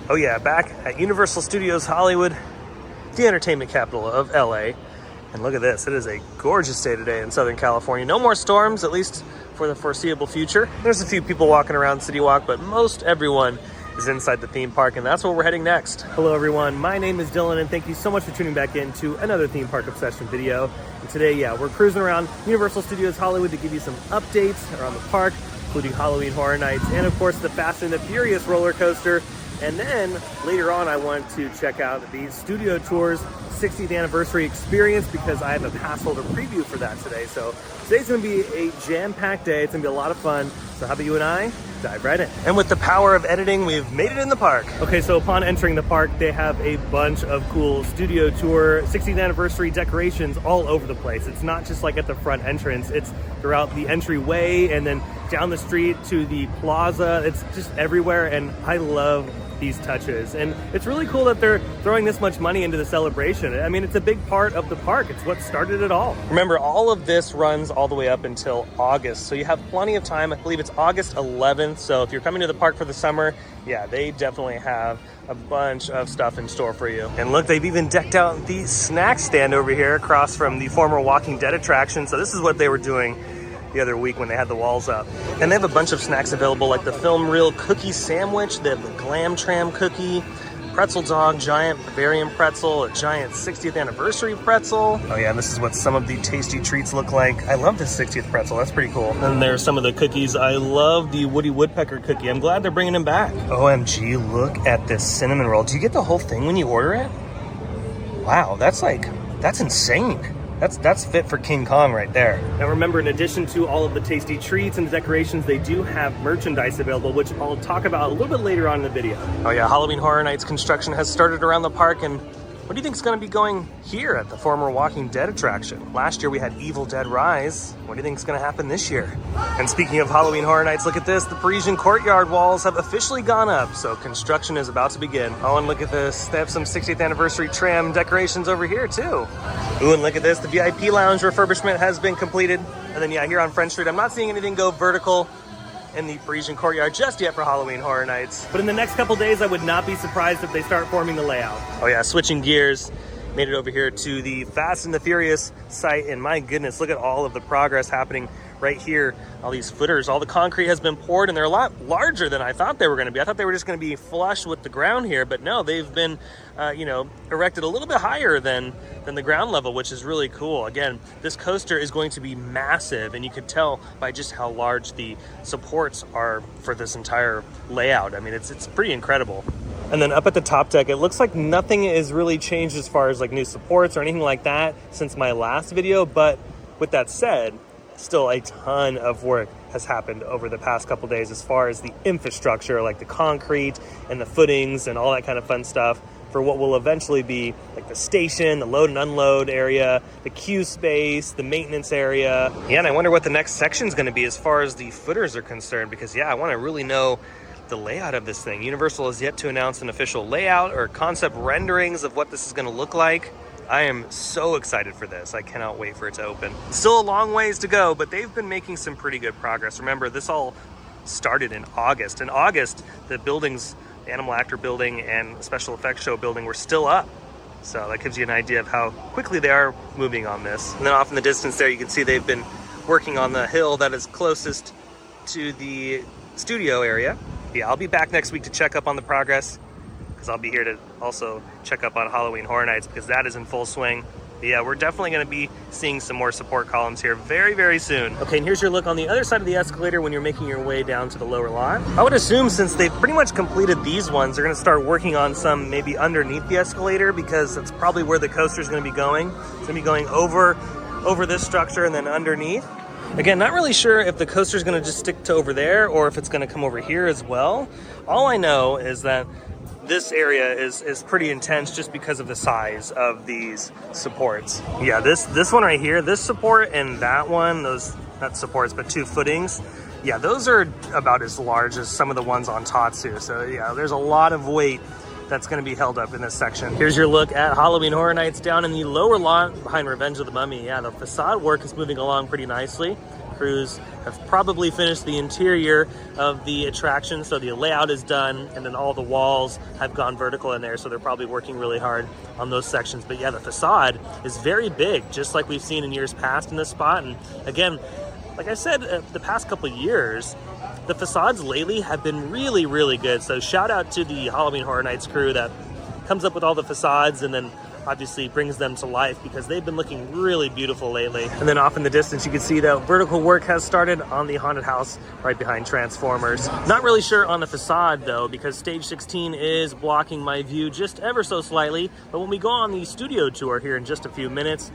Oh yeah, back at Universal Studios Hollywood, the entertainment capital of LA. And look at this, it is a gorgeous day today in Southern California. No more storms, at least for the foreseeable future. There's a few people walking around City Walk, but most everyone is inside the theme park, and that's where we're heading next. Hello everyone, my name is Dylan, and thank you so much for tuning back in to another Theme Park Obsession video. And today, we're cruising around Universal Studios Hollywood to give you some updates around the park, including Halloween Horror Nights, and of course the Fast and the Furious roller coaster. And then later on, I want to check out the Studio Tours 60th anniversary experience because I have a pass holder preview for that today. So today's gonna be a jam-packed day. It's gonna be a lot of fun. So how about you and I dive right in? And with the power of editing, we've made it in the park. Okay, so upon entering the park, they have a bunch of cool Studio Tour 60th anniversary decorations all over the place. It's not just like at the front entrance, it's throughout the entryway and then down the street to the plaza. It's just everywhere, and I love these touches. And it's really cool that they're throwing this much money into the celebration. I mean, it's a big part of the park. It's what started it all. Remember, all of this runs all the way up until August, so you have plenty of time. I believe it's August 11th, so if you're coming to the park for the summer, yeah, they definitely have a bunch of stuff in store for you. And look, they've even decked out the snack stand over here across from the former Walking Dead attraction. So this is what they were doing the other week when they had the walls up. And they have a bunch of snacks available, like the Film Reel cookie sandwich, they have the Glam Tram cookie, pretzel dog, giant Bavarian pretzel, a giant 60th anniversary pretzel. Oh yeah, and this is what some of the tasty treats look like. I love this 60th pretzel, that's pretty cool. And there's some of the cookies. I love the Woody Woodpecker cookie. I'm glad they're bringing them back. OMG, look at this cinnamon roll. Do you get the whole thing when you order it? Wow, that's insane. That's fit for King Kong right there. Now remember, in addition to all of the tasty treats and the decorations, they do have merchandise available, which I'll talk about a little bit later on in the video. Oh yeah, Halloween Horror Nights construction has started around the park, and what do you think is going to be going here at the former Walking Dead attraction? Last year we had Evil Dead Rise. What do you think is going to happen this year? And speaking of Halloween Horror Nights, look at this. The Parisian courtyard walls have officially gone up, so construction is about to begin. Oh, and look at this. They have some 60th anniversary tram decorations over here too. Ooh, and look at this. The VIP lounge refurbishment has been completed. And then, yeah, here on French Street, I'm not seeing anything go vertical in the Parisian courtyard just yet for Halloween Horror Nights. But in the next couple days, I would not be surprised if they start forming the layout. Oh yeah, switching gears, made it over here to the Fast and the Furious site, and my goodness, look at all of the progress happening right here. All these footers, all the concrete has been poured, and they're a lot larger than I thought they were gonna be. I thought they were just gonna be flush with the ground here, but no, they've been, erected a little bit higher than the ground level, which is really cool. Again, this coaster is going to be massive, and you could tell by just how large the supports are for this entire layout. I mean, it's pretty incredible. And then up at the top deck, it looks like nothing is really changed as far as like new supports or anything like that since my last video. But with that said, still a ton of work has happened over the past couple days as far as the infrastructure, like the concrete and the footings and all that kind of fun stuff for what will eventually be like the station, the load and unload area, the queue space, the maintenance area. Yeah, and I wonder what the next section is going to be as far as the footers are concerned, because yeah, I want to really know the layout of this thing. Universal has yet to announce an official layout or concept renderings of what this is going to look like. I am so excited for this. I cannot wait for it to open. Still a long ways to go, but they've been making some pretty good progress. Remember, this all started in August. In August, the buildings, the Animal Actor building and special effects show building were still up. So that gives you an idea of how quickly they are moving on this. And then off in the distance there, you can see they've been working on the hill that is closest to the studio area. Yeah, I'll be back next week to check up on the progress, because I'll be here to also check up on Halloween Horror Nights, because that is in full swing. But yeah, we're definitely going to be seeing some more support columns here very, very soon. Okay, and here's your look on the other side of the escalator when you're making your way down to the lower lot. I would assume since they've pretty much completed these ones, they're going to start working on some maybe underneath the escalator, because that's probably where the coaster is going to be going. It's going to be going over this structure and then underneath. Again, not really sure if the coaster is going to just stick to over there or if it's going to come over here as well. All I know is that this area is pretty intense just because of the size of these supports. Yeah, this one right here, this support and that one, those, not supports, but two footings, yeah, those are about as large as some of the ones on Tatsu. So yeah, there's a lot of weight that's going to be held up in this section. Here's your look at Halloween Horror Nights down in the lower lot behind Revenge of the Mummy. Yeah, the facade work is moving along pretty nicely. crews have probably finished the interior of the attraction, so the layout is done, and then all the walls have gone vertical in there, so they're probably working really hard on those sections. But yeah, the facade is very big, just like we've seen in years past in this spot. And again, like I said, the past couple of years, the facades lately have been really, really good. So shout out to the Halloween Horror Nights crew that comes up with all the facades and then obviously brings them to life, because they've been looking really beautiful lately. And then off in the distance, you can see that vertical work has started on the haunted house right behind Transformers. Not really sure on the facade though, because stage 16 is blocking my view just ever so slightly. But when we go on the studio tour here in just a few minutes,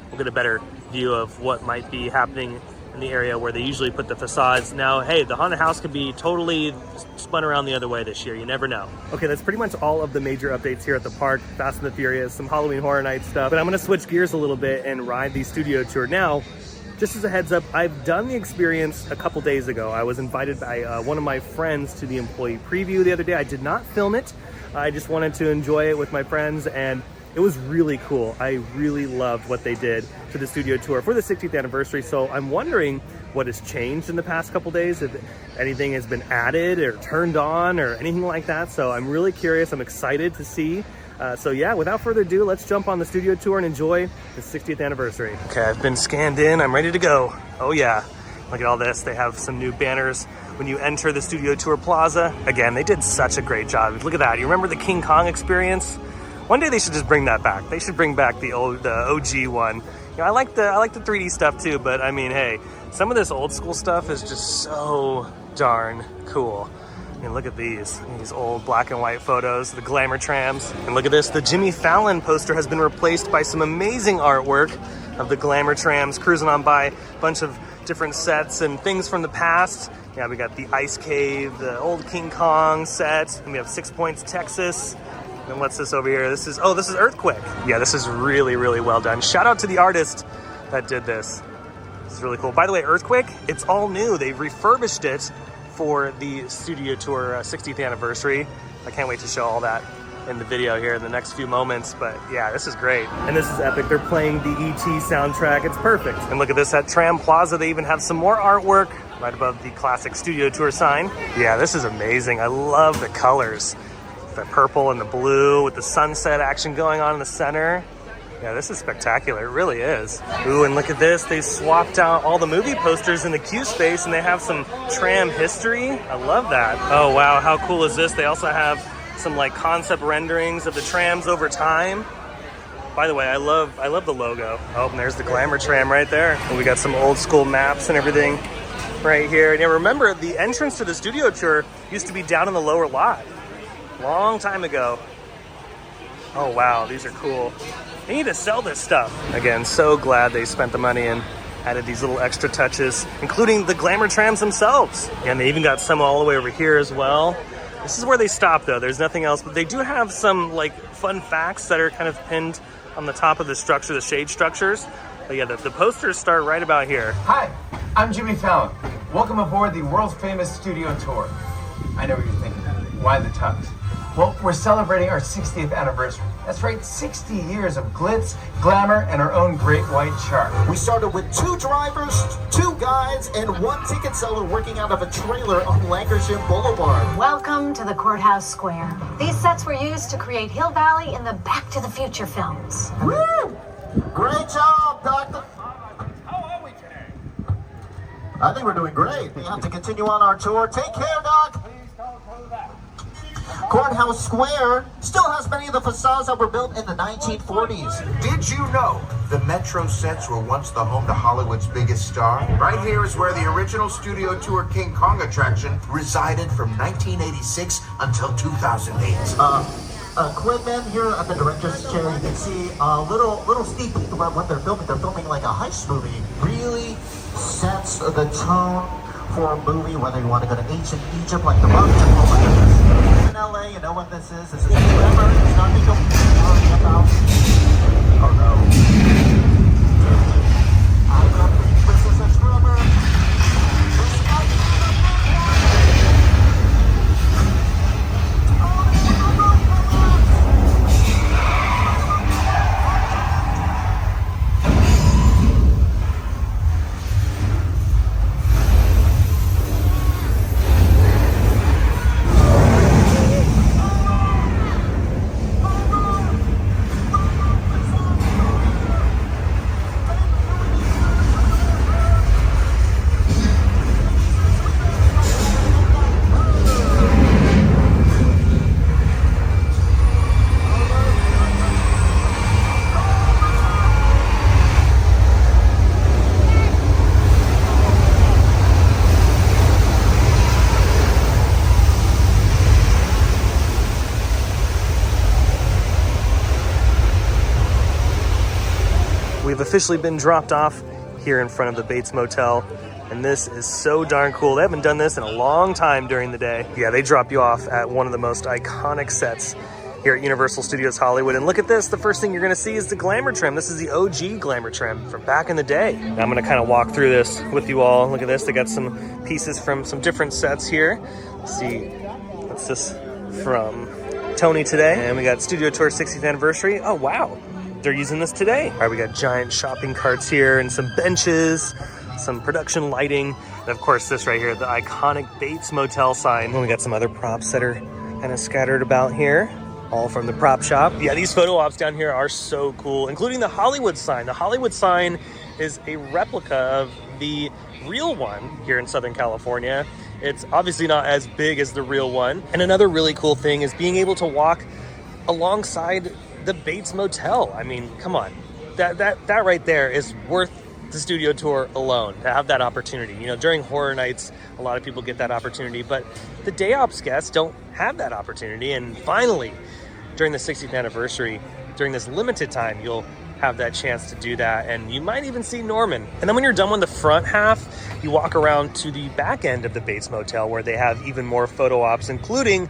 we'll get a better view of what might be happening in the area where they usually put the facades. Now, hey, the haunted house could be totally spun around the other way this year. You never know. Okay, that's pretty much all of the major updates here at the park. Fast and the Furious, some Halloween Horror Nights stuff. But I'm gonna switch gears a little bit and ride the studio tour. Now, just as a heads up, I've done the experience a couple days ago. I was invited by one of my friends to the employee preview the other day. I did not film it. I just wanted to enjoy it with my friends, and it was really cool. I really loved what they did to the studio tour for the 60th anniversary. So I'm wondering what has changed in the past couple days, if anything has been added or turned on or anything like that. So I'm really curious. I'm excited to see. So yeah, without further ado, let's jump on the studio tour and enjoy the 60th anniversary. Okay, I've been scanned in. I'm ready to go. Oh yeah, look at all this. They have some new banners when you enter the studio tour plaza. Again, they did such a great job. Look at that. You remember the King Kong experience? One day they should just bring that back. They should bring back the OG one. You know, I like the 3D stuff too, but I mean, hey, some of this old school stuff is just so darn cool. I mean, look at these old black and white photos, the glamour trams. And look at this, the Jimmy Fallon poster has been replaced by some amazing artwork of the glamour trams cruising on by, a bunch of different sets and things from the past. Yeah, we got the Ice Cave, the old King Kong set, and we have 6 Points, Texas. And what's this over here? This is Earthquake. Yeah, this is really, really well done. Shout out to the artist that did this. This is really cool. By the way, Earthquake, it's all new. They refurbished it for the studio tour 60th anniversary. I can't wait to show all that in the video here in the next few moments. But yeah, this is great. And this is epic. They're playing the E.T. soundtrack. It's perfect. And look at this at Tram Plaza. They even have some more artwork right above the classic studio tour sign. Yeah, this is amazing. I love the colors. The purple and the blue with the sunset action going on in the center. Yeah, this is spectacular. It really is. Ooh, and look at this. They swapped out all the movie posters in the queue space, and they have some tram history. I love that. Oh, wow. How cool is this? They also have some like concept renderings of the trams over time. By the way, I love the logo. Oh, and there's the glamour tram right there. And we got some old school maps and everything right here. And yeah, remember, the entrance to the studio tour used to be down in the lower lot. Long time ago. Oh wow, these are cool. They need to sell this stuff. Again, so glad they spent the money and added these little extra touches, including the glamour trams themselves. And they even got some all the way over here as well. This is where they stop though, there's nothing else, but they do have some like fun facts that are kind of pinned on the top of the structure, the shade structures. But yeah, the posters start right about here. Hi, I'm Jimmy Fallon. Welcome aboard the world's famous studio tour. I know what you're thinking, why the tux? Well, we're celebrating our 60th anniversary. That's right, 60 years of glitz, glamour, and our own great white shark. We started with 2 drivers, 2 guides, and 1 ticket seller working out of a trailer on Lancashire Boulevard. Welcome to the Courthouse Square. These sets were used to create Hill Valley in the Back to the Future films. Woo! Great job, Doctor. How are we today? I think we're doing great. We have to continue on our tour. Take care, Doc. Please don't hold that. Courthouse Square still has many of the facades that were built in the 1940s. Did you know the Metro sets were once the home to Hollywood's biggest star? Right here is where the original studio tour King Kong attraction resided from 1986 until 2008. Equipment here at the director's chair, you can see a little sneak peek about what they're filming. They're filming like a heist movie. Really sets the tone for a movie, whether you want to go to ancient Egypt like the Mummy. In LA, you know what this is? This is Tremor. It's not the worry about. Oh no. I don't think this is a Tremor. This might be we've officially been dropped off here in front of the Bates Motel. And this is so darn cool. They haven't done this in a long time during the day. Yeah, they drop you off at one of the most iconic sets here at Universal Studios Hollywood. And look at this, the first thing you're gonna see is the glamour trim. This is the OG glamour trim from back in the day. Now I'm gonna kind of walk through this with you all. Look at this, they got some pieces from some different sets here. Let's see, what's this from Tony today? And we got Studio Tour 60th anniversary. Oh wow, they're using this today. All right, we got giant shopping carts here and some benches, some production lighting, and of course this right here, the iconic Bates Motel sign. And we got some other props that are kind of scattered about here, all from the prop shop. Yeah, these photo ops down here are so cool, including the Hollywood sign. The Hollywood sign is a replica of the real one here in Southern California. It's obviously not as big as the real one. And another really cool thing is being able to walk alongside the Bates Motel. I mean, come on, that right there is worth the studio tour alone, to have that opportunity. You know, during horror nights, a lot of people get that opportunity, but the day ops guests don't have that opportunity. And finally, during the 60th anniversary, during this limited time, you'll have that chance to do that, and you might even see Norman. And then when you're done with the front half, you walk around to the back end of the Bates Motel, where they have even more photo ops, including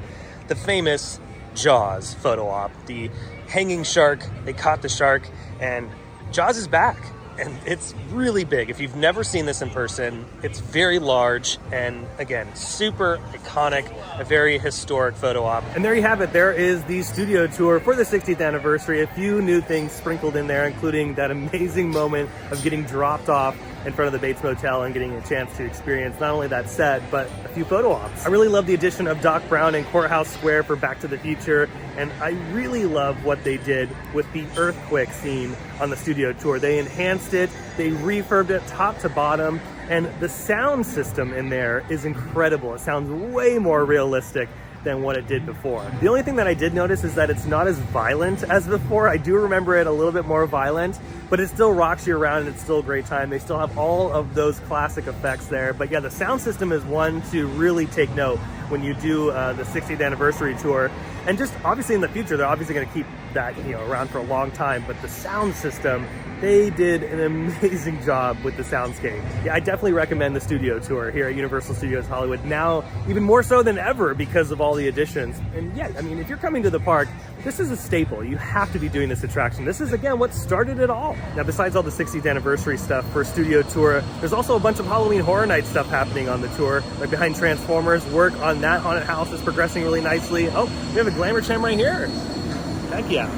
the famous Jaws photo op, the hanging shark. They caught the shark, and Jaws is back. And it's really big. If you've never seen this in person, it's very large and, again, super iconic, a very historic photo op. And there you have it. There is the studio tour for the 60th anniversary. A few new things sprinkled in there, including that amazing moment of getting dropped off in front of the Bates Motel and getting a chance to experience not only that set, but a few photo ops. I really love the addition of Doc Brown and Courthouse Square for Back to the Future, and I really love what they did with the earthquake scene on the studio tour. They enhanced it, they refurbed it top to bottom, and the sound system in there is incredible. It sounds way more realistic than what it did before. The only thing that I did notice is that it's not as violent as before. I do remember it a little bit more violent, but it still rocks you around and it's still a great time. They still have all of those classic effects there. But yeah, the sound system is one to really take note when you do the 60th anniversary tour. And just obviously in the future, they're obviously gonna keep that, you know, around for a long time, but the sound system, they did an amazing job with the soundscape. Yeah, I definitely recommend the studio tour here at Universal Studios Hollywood, now even more so than ever because of all the additions. And yeah, I mean, if you're coming to the park, this is a staple. You have to be doing this attraction. This is, again, what started it all. Now, besides all the 60th anniversary stuff for studio tour, there's also a bunch of Halloween Horror Night stuff happening on the tour. Like behind Transformers, work on that haunted house is progressing really nicely. Oh, we have a glamour tram right here. Heck yeah.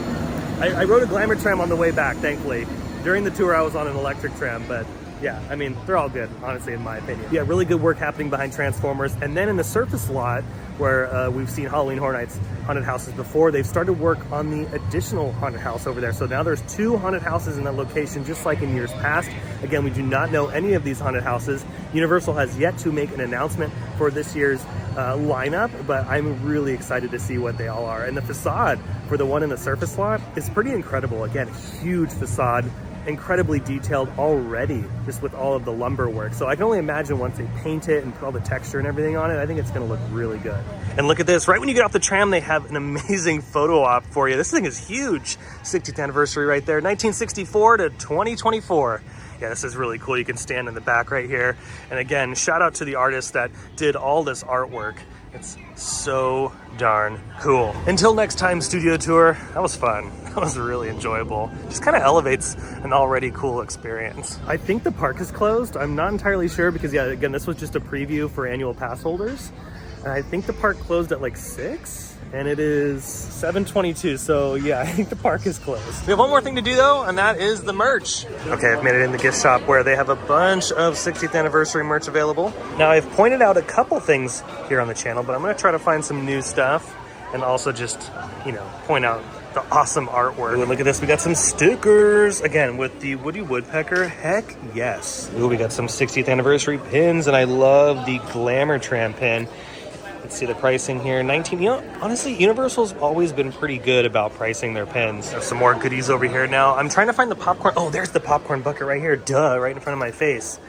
I rode a glamour tram on the way back, thankfully. During the tour, I was on an electric tram, but yeah, I mean, they're all good, honestly, in my opinion. Yeah, really good work happening behind Transformers. And then in the surface lot, where we've seen Halloween Horror Nights haunted houses before, they've started work on the additional haunted house over there. So now there's 2 haunted houses in that location, just like in years past. Again, we do not know any of these haunted houses. Universal has yet to make an announcement for this year's lineup, but I'm really excited to see what they all are. And the facade for the one in the surface lot is pretty incredible. Again, huge facade, incredibly detailed already, just with all of the lumber work. So I can only imagine once they paint it and put all the texture and everything on it, I think it's gonna look really good. And look at this, right when you get off the tram, they have an amazing photo op for you. This thing is huge. 60th anniversary right there, 1964 to 2024. Yeah, this is really cool. You can stand in the back right here. And again, shout out to the artists that did all this artwork. It's so darn cool. Until next time, studio tour, that was fun. That was really enjoyable. Just kind of elevates an already cool experience. I think the park is closed. I'm not entirely sure because, yeah, again, this was just a preview for annual pass holders. And I think the park closed at like 6. And it is 7:22, so yeah, I think the park is closed. We have one more thing to do though, and that is the merch. Okay, I've made it in the gift shop where they have a bunch of 60th anniversary merch available. Now, I've pointed out a couple things here on the channel, but I'm gonna try to find some new stuff and also just, you know, point out the awesome artwork. Ooh, look at this, we got some stickers. Again, with the Woody Woodpecker, heck yes. Ooh, we got some 60th anniversary pins, and I love the Glamour Tram pin. Let's see the pricing here. 19, you know, honestly, Universal's always been pretty good about pricing their pins. There's some more goodies over here now. I'm trying to find the popcorn. Oh, there's the popcorn bucket right here. Duh, right in front of my face.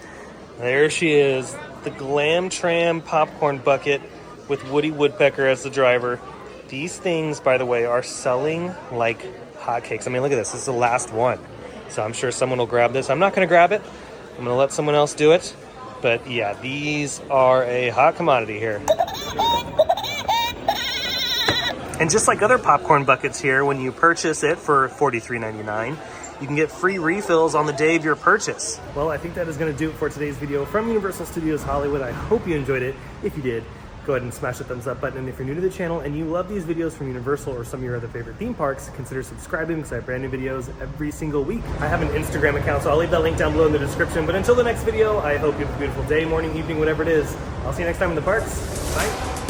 There she is. The Glam Tram popcorn bucket with Woody Woodpecker as the driver. These things, by the way, are selling like hotcakes. I mean, look at this. This is the last one. So I'm sure someone will grab this. I'm not gonna grab it. I'm gonna let someone else do it. But yeah, these are a hot commodity here. And just like other popcorn buckets here, when you purchase it for $43.99, you can get free refills on the day of your purchase. Well, I think that is going to do it for today's video from Universal Studios Hollywood. I hope you enjoyed it. If you did, go ahead and smash the thumbs up button. And if you're new to the channel and you love these videos from Universal or some of your other favorite theme parks, consider subscribing because I have brand new videos every single week. I have an Instagram account, so I'll leave that link down below in the description. But until the next video, I hope you have a beautiful day, morning, evening, whatever it is. I'll see you next time in the parks. Bye.